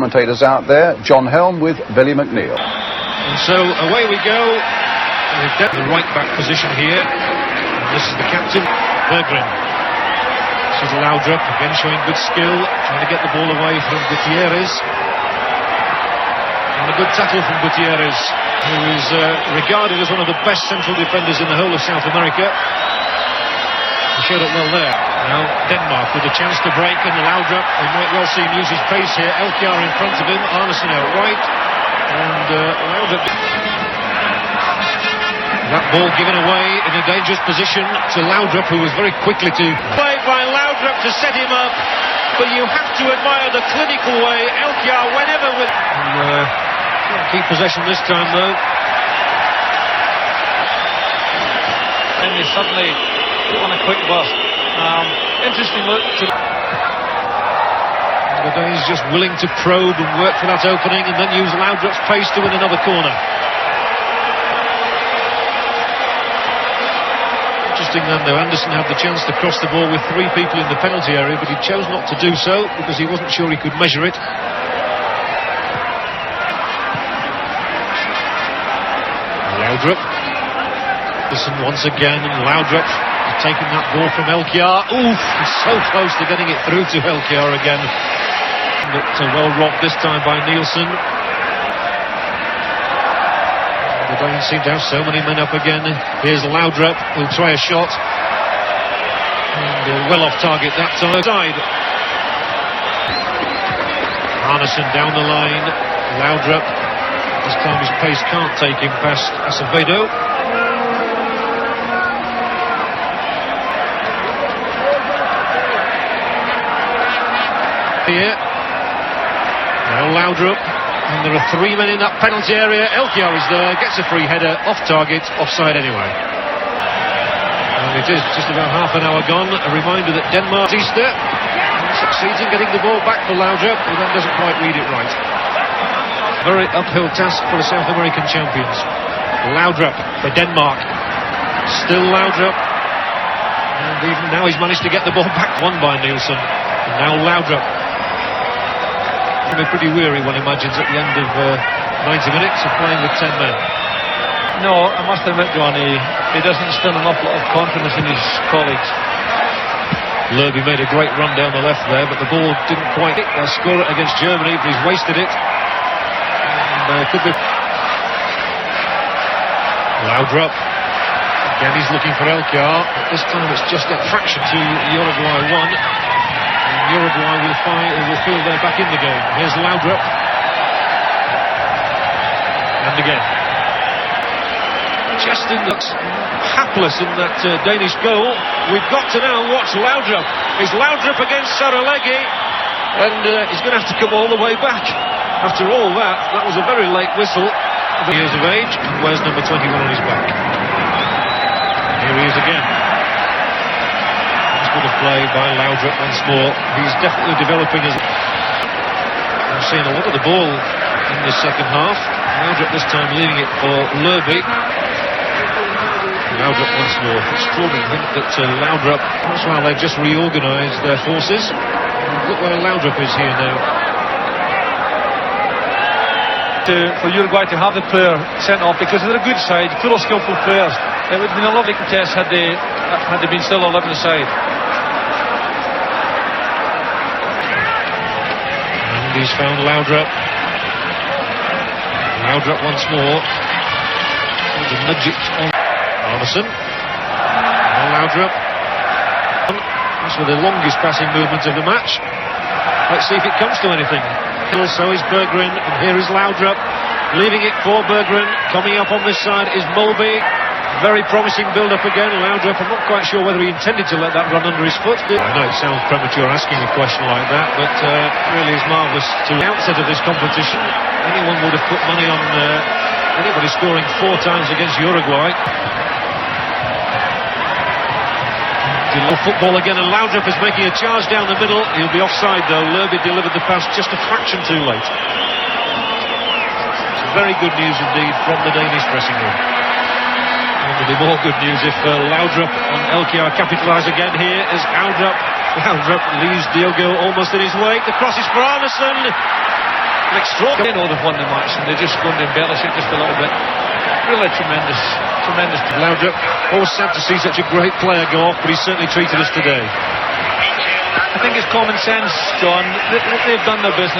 commentators out there, John Helm with Billy McNeil. And so away we go. We've got the right back position here. And this is the captain, Berggren. This is Laudrup, again showing good skill, trying to get the ball away from Gutierrez. And a good tackle from Gutierrez, who is regarded as one of the best central defenders in the whole of South America. He showed it well there. Now Denmark with a chance to break, and Laudrup, we might well see him use his pace here. Elkjær in front of him, Arnesen out right, and Laudrup. That ball given away in a dangerous position to Laudrup, who was very quickly to play by Laudrup to set him up. But you have to admire the clinical way Elkjær whenever with. Keep possession this time though. And they suddenly on a quick burst. Interesting look to. The Danes just willing to probe and work for that opening, and then use Laudrup's pace to win another corner. Interesting then though, Anderson had the chance to cross the ball with 3 people in the penalty area, but he chose not to do so because he wasn't sure he could measure it. Laudrup. Listen once again, and Laudrup taking that ball from Elkjær. Oof, he's so close to getting it through to Elkjær again. But well robbed this time by Nielsen. The Danes seem to have so many men up again. Here's Laudrup, who'll try a shot. And well off target that time. Arnesen down the line. Laudrup. This time his pace can't take him past Acevedo. Here. Now Laudrup, and there are 3 men in that penalty area. Elkjær is there, gets a free header, off target, offside anyway. And it is just about half an hour gone. A reminder that Denmark Easter succeeds in getting the ball back for Laudrup, who then doesn't quite read it right. Very uphill task for the South American champions. Laudrup for Denmark. Still Laudrup. And even now he's managed to get the ball back, won by Nielsen. And now Laudrup. He'll be pretty weary, one imagines, at the end of 90 minutes of playing with 10 men. No, I must admit, Johnny, he doesn't instill an awful lot of confidence in his colleagues. Lerby made a great run down the left there, but the ball didn't quite hit. They'll score it against Germany, but he's wasted it. And could be. Laudrup. Again, he's looking for Elkjær, but this time it's just a fraction to Uruguay 1. Uruguay will feel they're back in the game. Here's Laudrup. And again. Cheston looks hapless in that Danish goal. We've got to now watch Laudrup. It's Laudrup against Saralegi. And he's going to have to come all the way back. After all that, that was a very late whistle. Years of age, and wears number 21 on his back. And here he is again. Good play by Laudrup once more. He's definitely developing as. I'm seeing a lot of the ball in the second half. Laudrup this time leaving it for Lerby. Laudrup once more. Extraordinary hint that Laudrup, that's why they've just reorganised their forces. Look where Laudrup is here now. For Uruguay to have the player sent off, because they're a good side, full of skillful players. It would have been a lovely contest had they been still 11 aside. And he's found Laudrup. Laudrup once more. To nudge it on Arnesen. Now Laudrup. That's with the longest passing movement of the match. Let's see if it comes to anything. So is Berggren, and here is Laudrup. Leaving it for Berggren. Coming up on this side is Mulby. Very promising build-up again. Laudrup, I'm not quite sure whether he intended to let that run under his foot. I know it sounds premature asking a question like that, but really is marvellous to the outset of this competition. Anyone would have put money on anybody scoring 4 times against Uruguay. Football again, and Laudrup is making a charge down the middle. He'll be offside though. Lerby delivered the pass just a fraction too late. Very good news indeed from the Danish dressing room. And there'll be more good news if Laudrup and Elkjær capitalise again. Here is Laudrup. Laudrup leaves Diogo almost in his way. The cross is for Arnesen. They know they've won the match and they're just going to embellish it just a little bit. Really tremendous. Laudrup, always sad to see such a great player go off, but he's certainly treated us today. I think it's common sense, John. They've done their business.